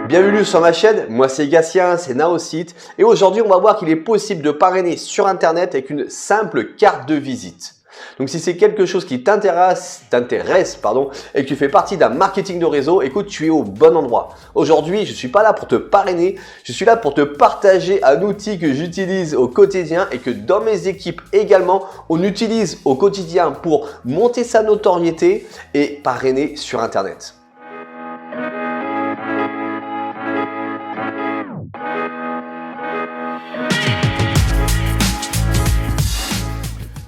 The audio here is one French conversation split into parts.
Bienvenue sur ma chaîne, moi c'est Gatien, c'est Naosite et aujourd'hui on va voir qu'il est possible de parrainer sur internet avec une simple carte de visite. Donc si c'est quelque chose qui t'intéresse et que tu fais partie d'un marketing de réseau, écoute, tu es au bon endroit. Aujourd'hui, je ne suis pas là pour te parrainer, je suis là pour te partager un outil que j'utilise au quotidien et que dans mes équipes également, on utilise au quotidien pour monter sa notoriété et parrainer sur internet.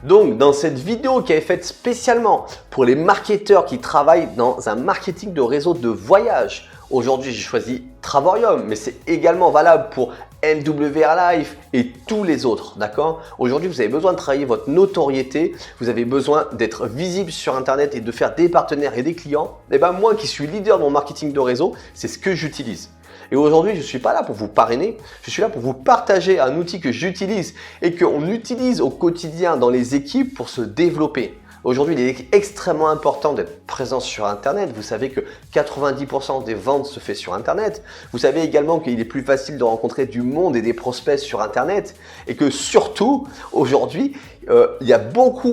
Donc, dans cette vidéo qui est faite spécialement pour les marketeurs qui travaillent dans un marketing de réseau de voyage, aujourd'hui j'ai choisi Travorium, mais c'est également valable pour NWR Life et tous les autres, d'accord? Aujourd'hui, vous avez besoin de travailler votre notoriété, vous avez besoin d'être visible sur Internet et de faire des partenaires et des clients. Et bien moi qui suis leader dans le marketing de réseau, c'est ce que j'utilise. Et aujourd'hui, je ne suis pas là pour vous parrainer, je suis là pour vous partager un outil que j'utilise et qu'on utilise au quotidien dans les équipes pour se développer. Aujourd'hui, il est extrêmement important d'être présent sur Internet. Vous savez que 90% des ventes se fait sur Internet. Vous savez également qu'il est plus facile de rencontrer du monde et des prospects sur Internet. Et que surtout, aujourd'hui, il y a beaucoup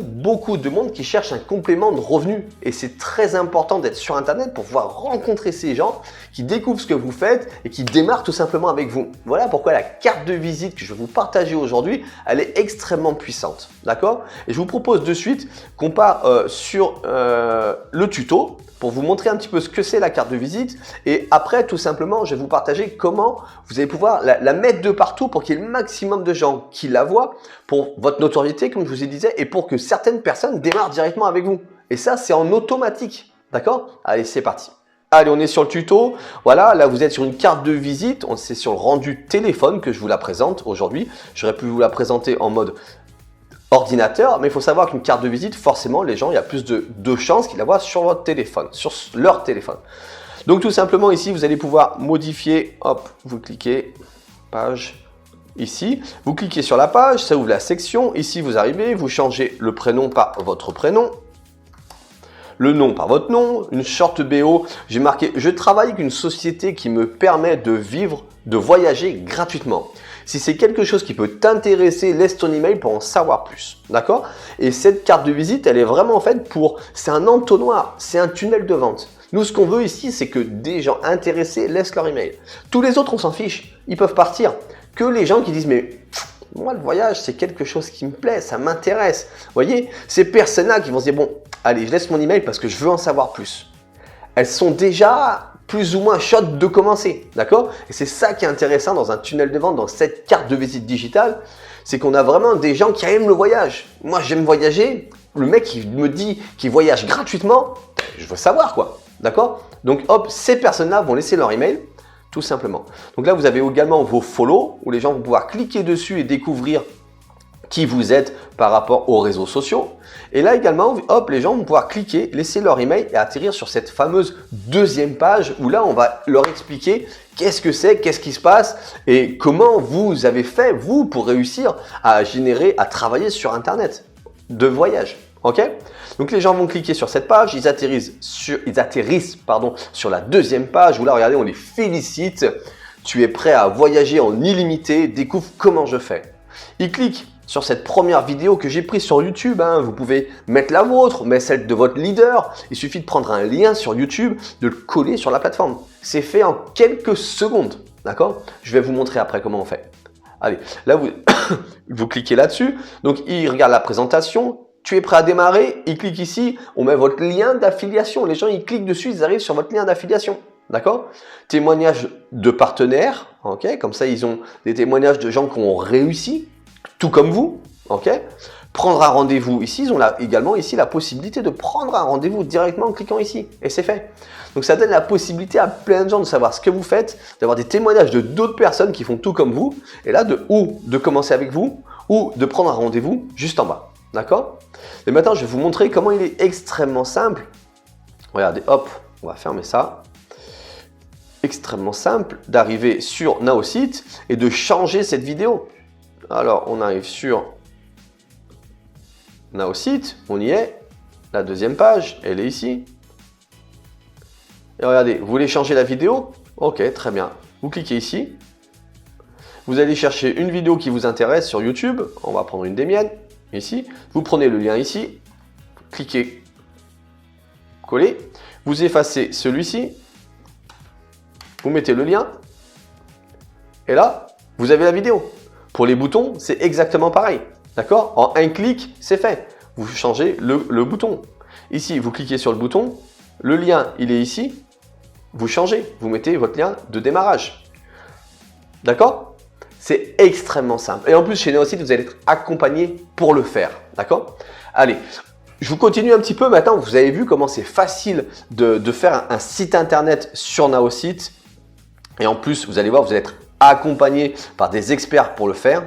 de monde qui cherche un complément de revenus. Et c'est très important d'être sur Internet pour pouvoir rencontrer ces gens qui découvrent ce que vous faites et qui démarrent tout simplement avec vous. Voilà pourquoi la carte de visite que je vais vous partager aujourd'hui, elle est extrêmement puissante. D'accord? Et je vous propose de suite qu'on part sur le tuto pour vous montrer un petit peu ce que c'est la carte de visite. Et après, tout simplement, je vais vous partager comment vous allez pouvoir la mettre de partout pour qu'il y ait le maximum de gens qui la voient pour votre notoriété, comme je vous ai dit, et pour que certaines personnes démarrent directement avec vous. Et ça, c'est en automatique. D'accord? Allez, c'est parti. Allez, on est sur le tuto. Voilà, là, vous êtes sur une carte de visite. C'est sur le rendu téléphone que je vous la présente aujourd'hui. J'aurais pu vous la présenter en mode ordinateur, mais il faut savoir qu'une carte de visite, forcément, les gens, il y a plus de chances qu'ils la voient sur votre téléphone, sur leur téléphone. Donc, tout simplement, ici, vous allez pouvoir modifier. Hop, vous cliquez, page, ici. Vous cliquez sur la page, ça ouvre la section. Ici, vous arrivez, vous changez le prénom par votre prénom. Le nom par votre nom, une short BO. J'ai marqué « Je travaille avec une société qui me permet de vivre, de voyager gratuitement ». Si c'est quelque chose qui peut t'intéresser, laisse ton email pour en savoir plus. D'accord? Et cette carte de visite, elle est vraiment faite pour… C'est un entonnoir, c'est un tunnel de vente. Nous, ce qu'on veut ici, c'est que des gens intéressés laissent leur email. Tous les autres, on s'en fiche. Ils peuvent partir. Que les gens qui disent « Mais… moi, le voyage, c'est quelque chose qui me plaît, ça m'intéresse. » Vous voyez, ces personnes-là qui vont se dire « Bon, allez, je laisse mon email parce que je veux en savoir plus. » Elles sont déjà plus ou moins chaudes de commencer, d'accord? Et c'est ça qui est intéressant dans un tunnel de vente, dans cette carte de visite digitale, c'est qu'on a vraiment des gens qui aiment le voyage. Moi, j'aime voyager. Le mec, il me dit qu'il voyage gratuitement, je veux savoir quoi, d'accord? Donc, hop, ces personnes-là vont laisser leur email. Tout simplement. Donc là, vous avez également vos follow où les gens vont pouvoir cliquer dessus et découvrir qui vous êtes par rapport aux réseaux sociaux. Et là également, hop, les gens vont pouvoir cliquer, laisser leur email et atterrir sur cette fameuse deuxième page où là, on va leur expliquer qu'est-ce que c'est, qu'est-ce qui se passe et comment vous avez fait, vous, pour réussir à générer, à travailler sur Internet de voyage. Ok? Donc les gens vont cliquer sur cette page, ils atterrissent sur la deuxième page où là, regardez, on les félicite. Tu es prêt à voyager en illimité, découvre comment je fais. Ils cliquent sur cette première vidéo que j'ai prise sur YouTube. Vous pouvez mettre la vôtre, mais celle de votre leader. Il suffit de prendre un lien sur YouTube, de le coller sur la plateforme. C'est fait en quelques secondes. D'accord? Je vais vous montrer après comment on fait. Allez, là, vous cliquez là-dessus. Donc, il regarde la présentation. Tu es prêt à démarrer, ils cliquent ici, on met votre lien d'affiliation. Les gens, ils cliquent dessus, ils arrivent sur votre lien d'affiliation. D'accord? Témoignages de partenaires, ok? Comme ça, ils ont des témoignages de gens qui ont réussi, tout comme vous, ok? Prendre un rendez-vous ici, ils ont également ici la possibilité de prendre un rendez-vous directement en cliquant ici. Et c'est fait. Donc, ça donne la possibilité à plein de gens de savoir ce que vous faites, d'avoir des témoignages de d'autres personnes qui font tout comme vous. Et là, de commencer avec vous ou de prendre un rendez-vous juste en bas. D'accord? Et maintenant, je vais vous montrer comment il est extrêmement simple. Regardez, hop, on va fermer ça. Extrêmement simple d'arriver sur Naosite et de changer cette vidéo. Alors, on arrive sur Naosite, on y est. La deuxième page, elle est ici. Et regardez, vous voulez changer la vidéo? Ok, très bien. Vous cliquez ici. Vous allez chercher une vidéo qui vous intéresse sur YouTube. On va prendre une des miennes, ici. Vous prenez le lien ici. Cliquez. Coller. Vous effacez celui-ci. Vous mettez le lien. Et là, vous avez la vidéo. Pour les boutons, c'est exactement pareil. D'accord? En un clic, c'est fait. Vous changez le bouton. Ici, vous cliquez sur le bouton. Le lien, il est ici. Vous changez. Vous mettez votre lien de démarrage. D'accord? C'est extrêmement simple. Et en plus, chez Neosite, vous allez être accompagné pour le faire. D'accord? Allez, je vous continue un petit peu. Maintenant, vous avez vu comment c'est facile de faire un site internet sur Neosite. Et en plus, vous allez voir, vous allez être accompagné par des experts pour le faire.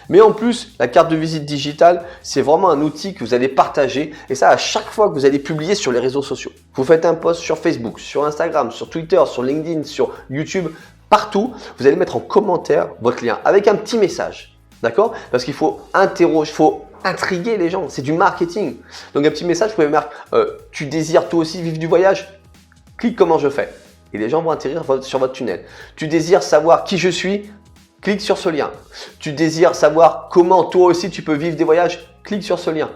Mais en plus, la carte de visite digitale, c'est vraiment un outil que vous allez partager. Et ça, à chaque fois que vous allez publier sur les réseaux sociaux. Vous faites un post sur Facebook, sur Instagram, sur Twitter, sur LinkedIn, sur YouTube, partout. Vous allez mettre en commentaire votre lien avec un petit message. D'accord? Parce qu'il faut interroger, il faut intriguer les gens. C'est du marketing. Donc, un petit message, vous pouvez mettre tu désires toi aussi vivre du voyage? Clique comment je fais. Et les gens vont atterrir sur votre tunnel. Tu désires savoir qui je suis? Clique sur ce lien. Tu désires savoir comment toi aussi tu peux vivre des voyages? Clique sur ce lien.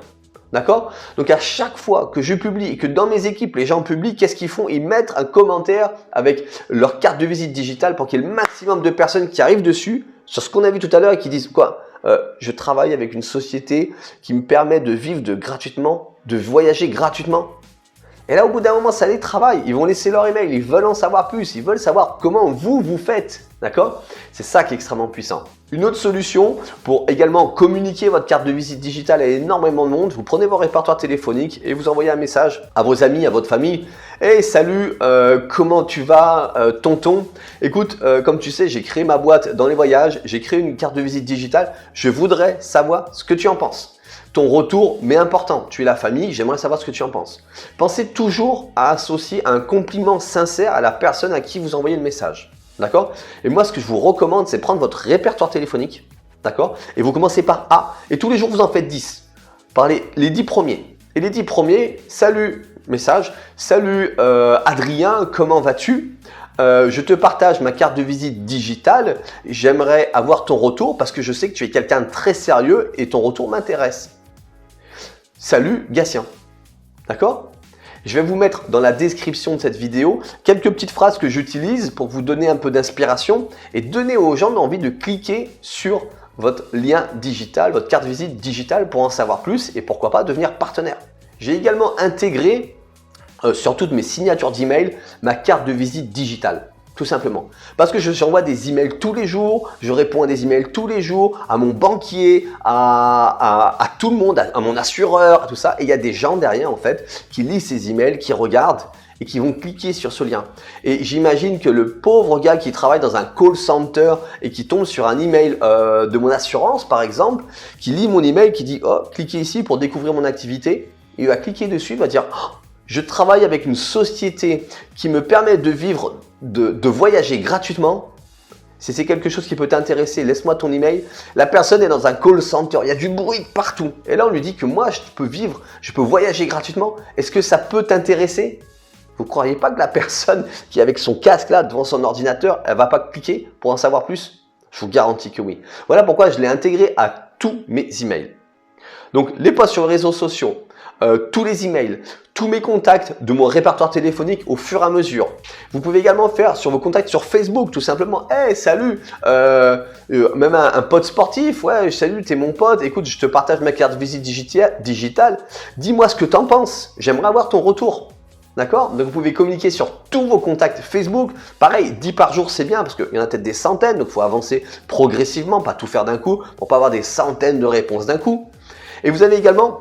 D'accord? Donc à chaque fois que je publie et que dans mes équipes, les gens publient, qu'est-ce qu'ils font? Ils mettent un commentaire avec leur carte de visite digitale pour qu'il y ait le maximum de personnes qui arrivent dessus sur ce qu'on a vu tout à l'heure et qui disent quoi? Je travaille avec une société qui me permet de vivre gratuitement, de voyager gratuitement. Et là, au bout d'un moment, ça les travaille. Ils vont laisser leur email. Ils veulent en savoir plus. Ils veulent savoir comment vous faites. D'accord? C'est ça qui est extrêmement puissant. Une autre solution pour également communiquer votre carte de visite digitale à énormément de monde, vous prenez vos répertoires téléphoniques et vous envoyez un message à vos amis, à votre famille. Hey, salut, comment tu vas, tonton? Écoute, comme tu sais, j'ai créé ma boîte dans les voyages. J'ai créé une carte de visite digitale. Je voudrais savoir ce que tu en penses. Ton retour m'est important. Tu es la famille, j'aimerais savoir ce que tu en penses. Pensez toujours à associer un compliment sincère à la personne à qui vous envoyez le message. D'accord? Et moi, ce que je vous recommande, c'est prendre votre répertoire téléphonique. D'accord? Et vous commencez par A. Et tous les jours, vous en faites 10. Par les 10 premiers. Et les 10 premiers, salut, message. Salut Adrien, comment vas-tu? Je te partage ma carte de visite digitale. J'aimerais avoir ton retour parce que je sais que tu es quelqu'un de très sérieux et ton retour m'intéresse. Salut Gatien. D'accord? Je vais vous mettre dans la description de cette vidéo quelques petites phrases que j'utilise pour vous donner un peu d'inspiration et donner aux gens envie de cliquer sur votre lien digital, votre carte de visite digitale pour en savoir plus et pourquoi pas devenir partenaire. J'ai également intégré sur toutes mes signatures d'email ma carte de visite digitale. Tout simplement. Parce que j'envoie des emails tous les jours, je réponds à des emails tous les jours, à mon banquier, à tout le monde, à mon assureur, à tout ça. Et il y a des gens derrière en fait qui lisent ces emails, qui regardent et qui vont cliquer sur ce lien. Et j'imagine que le pauvre gars qui travaille dans un call center et qui tombe sur un email de mon assurance par exemple, qui lit mon email, qui dit « Oh, cliquez ici pour découvrir mon activité », il va cliquer dessus, il va dire oh, « Je travaille avec une société qui me permet de vivre de voyager gratuitement, si c'est quelque chose qui peut t'intéresser, laisse-moi ton email. » La personne est dans un call center, il y a du bruit partout. Et là, on lui dit que moi, je peux voyager gratuitement. Est-ce que ça peut t'intéresser? Vous ne croyez pas que la personne qui est avec son casque là devant son ordinateur, elle ne va pas cliquer pour en savoir plus? Je vous garantis que oui. Voilà pourquoi je l'ai intégré à tous mes emails. Donc, les posts sur les réseaux sociaux, tous les emails, tous mes contacts de mon répertoire téléphonique au fur et à mesure. Vous pouvez également faire sur vos contacts sur Facebook, tout simplement. Hey, salut, même un pote sportif, ouais, salut, t'es mon pote, écoute, je te partage ma carte de visite digitale. Dis-moi ce que t'en penses, j'aimerais avoir ton retour. D'accord? Donc vous pouvez communiquer sur tous vos contacts Facebook. Pareil, 10 par jour, c'est bien parce qu'il y en a peut-être des centaines, donc il faut avancer progressivement, pas tout faire d'un coup, pour pas avoir des centaines de réponses d'un coup. Et vous avez également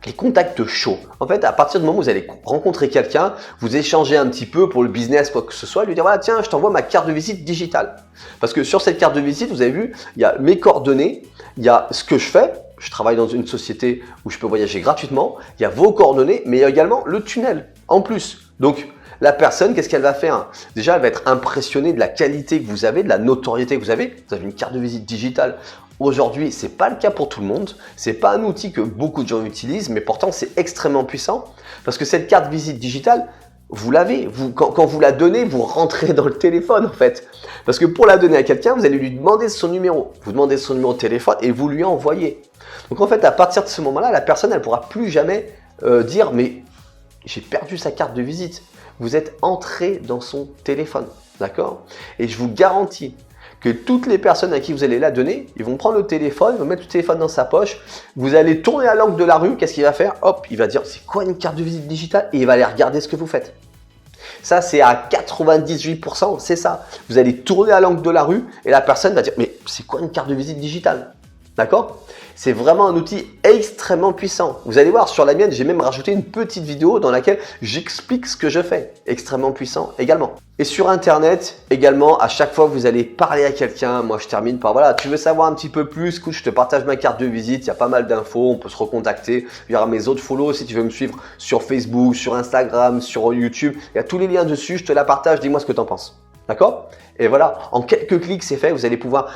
les contacts chauds. En fait, à partir du moment où vous allez rencontrer quelqu'un, vous échangez un petit peu pour le business, quoi que ce soit, lui dire voilà, tiens, je t'envoie ma carte de visite digitale. Parce que sur cette carte de visite, vous avez vu, il y a mes coordonnées, il y a ce que je fais. Je travaille dans une société où je peux voyager gratuitement. Il y a vos coordonnées, mais il y a également le tunnel en plus. Donc, la personne, qu'est-ce qu'elle va faire? Déjà, elle va être impressionnée de la qualité que vous avez, de la notoriété que vous avez. Vous avez une carte de visite digitale. Aujourd'hui, ce n'est pas le cas pour tout le monde. Ce n'est pas un outil que beaucoup de gens utilisent, mais pourtant, c'est extrêmement puissant parce que cette carte visite digitale, vous l'avez. Quand vous la donnez, vous rentrez dans le téléphone en fait. Parce que pour la donner à quelqu'un, vous allez lui demander son numéro. Vous demandez son numéro de téléphone et vous lui envoyez. Donc en fait, à partir de ce moment-là, la personne, elle ne pourra plus jamais dire « mais j'ai perdu sa carte de visite ». Vous êtes entré dans son téléphone, d'accord? Et je vous garantis que toutes les personnes à qui vous allez la donner, ils vont prendre le téléphone, ils vont mettre le téléphone dans sa poche, vous allez tourner à l'angle de la rue, qu'est-ce qu'il va faire? Hop, il va dire « c'est quoi une carte de visite digitale ?» et il va aller regarder ce que vous faites. Ça, c'est à 98%, c'est ça. Vous allez tourner à l'angle de la rue et la personne va dire « mais c'est quoi une carte de visite digitale ?» D'accord? C'est vraiment un outil extrêmement puissant. Vous allez voir, sur la mienne, j'ai même rajouté une petite vidéo dans laquelle j'explique ce que je fais. Extrêmement puissant également. Et sur Internet, également, à chaque fois que vous allez parler à quelqu'un, moi je termine par voilà, tu veux savoir un petit peu plus, écoute, je te partage ma carte de visite, il y a pas mal d'infos, on peut se recontacter. Il y aura mes autres follow si tu veux me suivre sur Facebook, sur Instagram, sur YouTube. Il y a tous les liens dessus, je te la partage, dis-moi ce que tu en penses. D'accord? Et voilà, en quelques clics, c'est fait. Vous allez pouvoir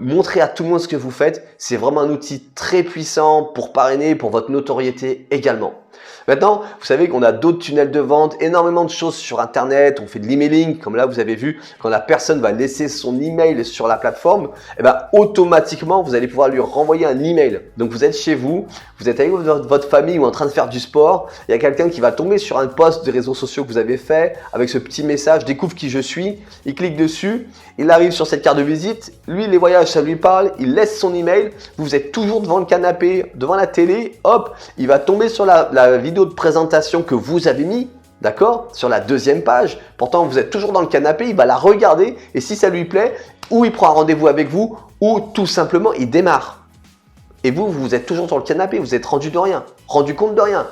montrer à tout le monde ce que vous faites. C'est vraiment un outil très puissant pour parrainer, pour votre notoriété également. Maintenant, vous savez qu'on a d'autres tunnels de vente, énormément de choses sur Internet. On fait de l'emailing, comme là, vous avez vu, quand la personne va laisser son email sur la plateforme, eh ben, automatiquement, vous allez pouvoir lui renvoyer un email. Donc, vous êtes chez vous, vous êtes avec votre famille ou en train de faire du sport. Il y a quelqu'un qui va tomber sur un post des réseaux sociaux que vous avez fait avec ce petit message, découvre qui je suis. Il clique dessus, il arrive sur cette carte de visite. Lui, les voyages, ça lui parle. Il laisse son email. Vous êtes toujours devant le canapé, devant la télé. Hop, il va tomber sur la vidéo de présentation que vous avez mis, d'accord, sur la deuxième page. Pourtant, vous êtes toujours dans le canapé, il va la regarder et si ça lui plaît, ou il prend un rendez-vous avec vous, ou tout simplement, il démarre. Et vous êtes toujours sur le canapé, vous êtes rendu compte de rien.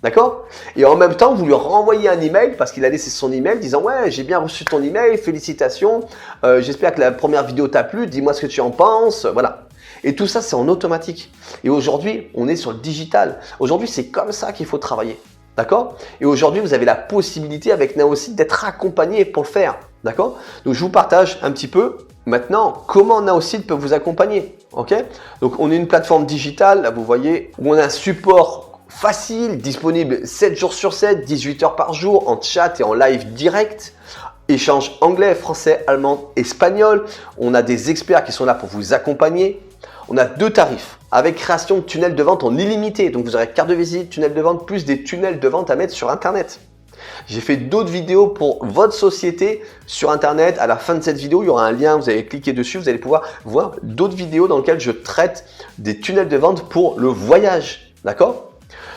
D'accord? Et en même temps, vous lui renvoyez un email parce qu'il a laissé son email disant « ouais, j'ai bien reçu ton email, félicitations, j'espère que la première vidéo t'a plu, dis-moi ce que tu en penses. » Voilà. Et tout ça, c'est en automatique. Et aujourd'hui, on est sur le digital. Aujourd'hui, c'est comme ça qu'il faut travailler. D'accord? Et aujourd'hui, vous avez la possibilité avec Naosite d'être accompagné pour le faire. D'accord? Donc, je vous partage un petit peu maintenant comment Naosite peut vous accompagner. Ok? Donc, on est une plateforme digitale, là, vous voyez, où on a un support facile, disponible 7 jours sur 7, 18 heures par jour, en chat et en live direct. Échange anglais, français, allemand, espagnol. On a des experts qui sont là pour vous accompagner. On a 2 tarifs avec création de tunnels de vente en illimité. Donc, vous aurez carte de visite, tunnel de vente, plus des tunnels de vente à mettre sur Internet. J'ai fait d'autres vidéos pour votre société sur Internet. À la fin de cette vidéo, il y aura un lien. Vous allez cliquer dessus. Vous allez pouvoir voir d'autres vidéos dans lesquelles je traite des tunnels de vente pour le voyage. D'accord?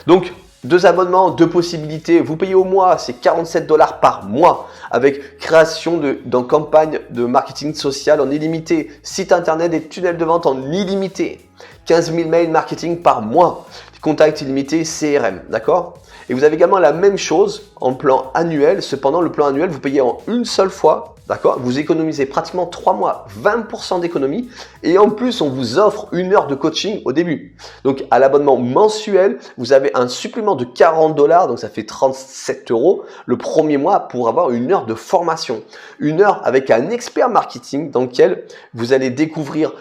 Donc, 2 abonnements, 2 possibilités. Vous payez au mois, c'est 47 $ par mois avec création dans campagne de marketing social en illimité, site internet et tunnels de vente en illimité, 15 000 mails marketing par mois, contacts illimités, CRM, d'accord? Et vous avez également la même chose en plan annuel. Cependant, le plan annuel, vous payez en une seule fois, d'accord? Vous économisez pratiquement 3 mois, 20% d'économie. Et en plus, on vous offre 1 heure de coaching au début. Donc, à l'abonnement mensuel, vous avez un supplément de 40 $, donc ça fait 37 € le premier mois pour avoir 1 heure de formation. 1 heure avec un expert marketing dans lequel vous allez découvrir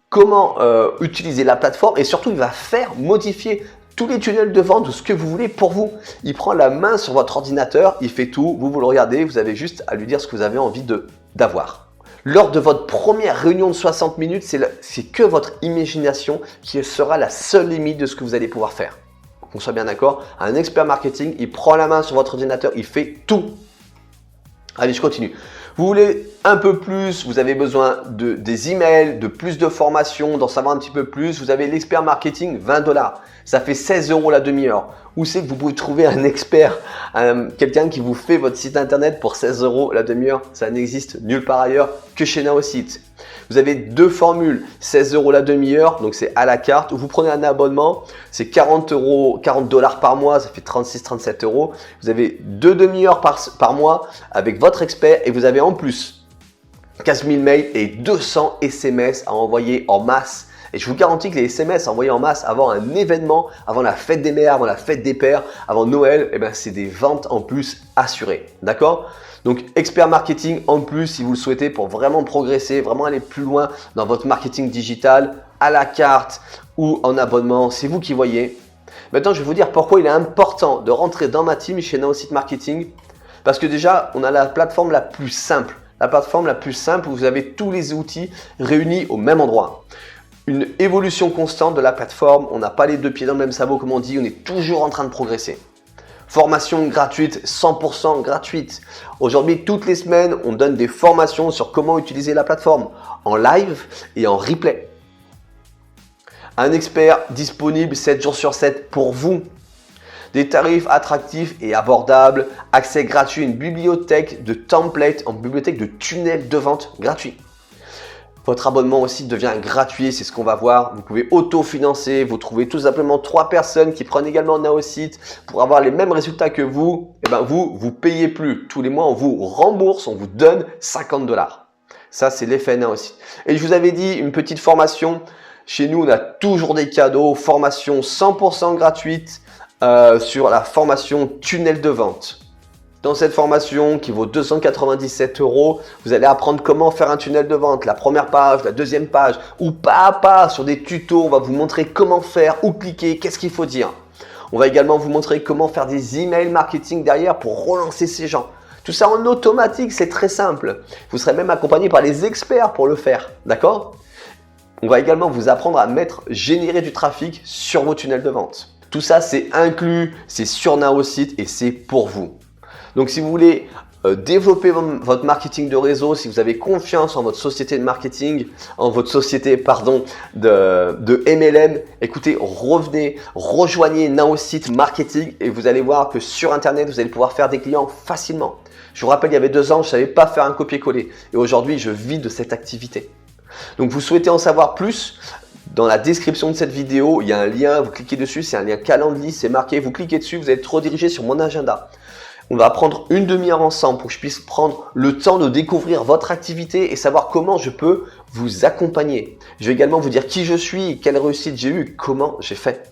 comment utiliser la plateforme et surtout, il va faire modifier tous les tunnels de vente ou ce que vous voulez pour vous. Il prend la main sur votre ordinateur, il fait tout, vous le regardez, vous avez juste à lui dire ce que vous avez envie d'avoir. Lors de votre première réunion de 60 minutes, c'est que votre imagination qui sera la seule limite de ce que vous allez pouvoir faire. Qu'on soit bien d'accord, un expert marketing, il prend la main sur votre ordinateur, il fait tout. Allez, je continue. Vous voulez un peu plus, vous avez besoin des emails, de plus de formations, d'en savoir un petit peu plus. Vous avez l'expert marketing, 20 $. Ça fait 16 € la demi-heure. Où c'est que vous pouvez trouver un expert, quelqu'un qui vous fait votre site internet pour 16 € la demi-heure? Ça n'existe nulle part ailleurs que chez Naosite. Vous avez 2 formules, 16 € la demi-heure, donc c'est à la carte. Vous prenez un abonnement, c'est 40 $ par mois, ça fait 36-37 €. Vous avez 2 demi-heures par mois avec votre expert et vous avez en plus 15 000 mails et 200 SMS à envoyer en masse. Et je vous garantis que les SMS envoyés en masse avant un événement, avant la fête des mères, avant la fête des pères, avant Noël, eh ben, c'est des ventes en plus assurées. D'accord? Donc, expert marketing en plus si vous le souhaitez pour vraiment progresser, vraiment aller plus loin dans votre marketing digital, à la carte ou en abonnement, c'est vous qui voyez. Maintenant, je vais vous dire pourquoi il est important de rentrer dans ma team chez Naosite Marketing. Parce que déjà, on a la plateforme la plus simple. La plateforme la plus simple où vous avez tous les outils réunis au même endroit. Une évolution constante de la plateforme. On n'a pas les deux pieds dans le même sabot comme on dit. On est toujours en train de progresser. Formation gratuite, 100% gratuite. Aujourd'hui, toutes les semaines, on donne des formations sur comment utiliser la plateforme en live et en replay. Un expert disponible 7 jours sur 7 pour vous. Des tarifs attractifs et abordables. Accès gratuit à une bibliothèque de templates, en bibliothèque de tunnels de vente gratuit. Votre abonnement aussi devient gratuit, c'est ce qu'on va voir. Vous pouvez auto-financer, vous trouvez tout simplement 3 personnes qui prennent également Naosite pour avoir les mêmes résultats que vous. Et vous payez plus. Tous les mois, on vous rembourse, on vous donne 50 $. Ça, c'est l'effet Naosite. Et je vous avais dit, une petite formation. Chez nous, on a toujours des cadeaux, formation 100% gratuite sur la formation tunnel de vente. Dans cette formation qui vaut 297 €, vous allez apprendre comment faire un tunnel de vente, la première page, la deuxième page, ou pas à pas sur des tutos. On va vous montrer comment faire, où cliquer, qu'est-ce qu'il faut dire. On va également vous montrer comment faire des emails marketing derrière pour relancer ces gens. Tout ça en automatique, c'est très simple. Vous serez même accompagné par les experts pour le faire, d'accord ? On va également vous apprendre à générer du trafic sur vos tunnels de vente. Tout ça, c'est inclus, c'est sur Naosite et c'est pour vous. Donc, si vous voulez développer votre marketing de réseau, si vous avez confiance en votre société de marketing, en votre société de MLM, écoutez, rejoignez Naosite Marketing et vous allez voir que sur Internet, vous allez pouvoir faire des clients facilement. Je vous rappelle, il y avait 2 ans, je ne savais pas faire un copier-coller et aujourd'hui, je vis de cette activité. Donc, vous souhaitez en savoir plus? Dans la description de cette vidéo, il y a un lien, vous cliquez dessus, c'est un lien Calendly, c'est marqué, vous cliquez dessus, vous allez être redirigé sur mon agenda. On va prendre une demi-heure ensemble pour que je puisse prendre le temps de découvrir votre activité et savoir comment je peux vous accompagner. Je vais également vous dire qui je suis, quelle réussite j'ai eue, comment j'ai fait.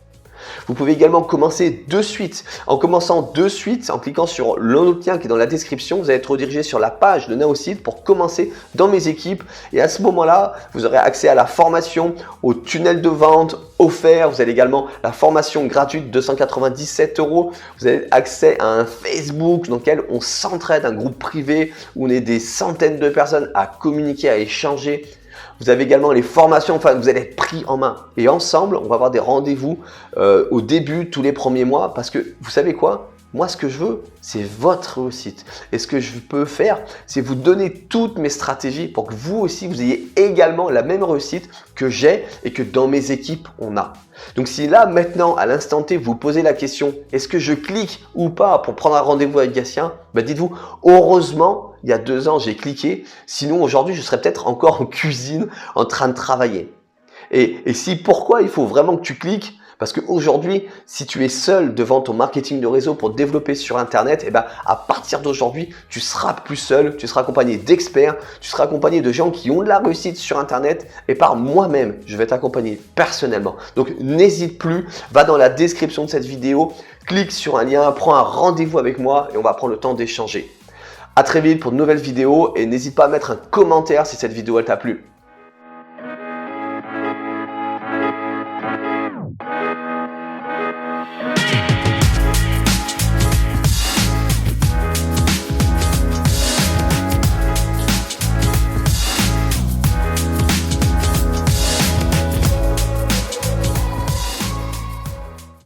Vous pouvez également commencer de suite. En commençant de suite, en cliquant sur l'autre lien qui est dans la description, vous allez être redirigé sur la page de Naosite pour commencer dans mes équipes. Et à ce moment-là, vous aurez accès à la formation, au tunnel de vente offert. Vous avez également la formation gratuite, 297 €. Vous avez accès à un Facebook dans lequel on s'entraide, un groupe privé où on est des centaines de personnes à communiquer, à échanger. Vous avez également les formations, enfin vous allez être pris en main. Et ensemble, on va avoir des rendez-vous au début, tous les premiers mois. Parce que vous savez quoi? Moi, ce que je veux, c'est votre réussite. Et ce que je peux faire, c'est vous donner toutes mes stratégies pour que vous aussi, vous ayez également la même réussite que j'ai et que dans mes équipes, on a. Donc si là, maintenant, à l'instant T, vous posez la question, est-ce que je clique ou pas pour prendre un rendez-vous avec Gatien? Dites-vous, heureusement, il y a 2 ans, j'ai cliqué. Sinon, aujourd'hui, je serais peut-être encore en cuisine en train de travailler. Et pourquoi il faut vraiment que tu cliques? Parce qu'aujourd'hui, si tu es seul devant ton marketing de réseau pour développer sur Internet, à partir d'aujourd'hui, tu seras plus seul, tu seras accompagné d'experts, tu seras accompagné de gens qui ont de la réussite sur Internet et par moi-même, je vais t'accompagner personnellement. Donc, n'hésite plus, va dans la description de cette vidéo, clique sur un lien, prends un rendez-vous avec moi et on va prendre le temps d'échanger. À très vite pour de nouvelles vidéos et n'hésite pas à mettre un commentaire si cette vidéo elle t'a plu.